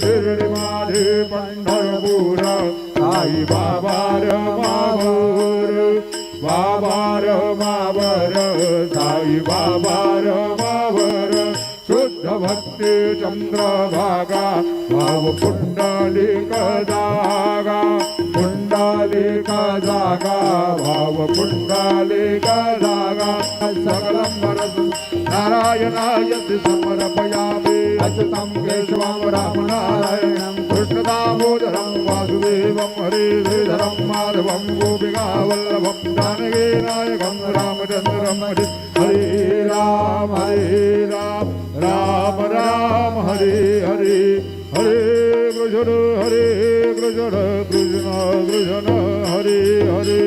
शिर्डी माझे पंढरपूर साई बाबा रमावर बाबा रमावर साई बाबा रमावर शुद्ध भक्ती चंद्रभागा भाव पुंडलिक जागा पुंडलिक जागा भाव पुंडलिक जागा सकलं वरदु नारायणाय समर्पयामि अच्युतं केशवं रामनारायणं कृष्णदामोदरं वासुदेवं हरे श्रीधरं माधवं गोपिकावल्लभं जानकीनायकं रामचन्द्रं हरे राम राम राम हरे हरे हरे कृष्ण कृष्ण कृष्ण हरे हरे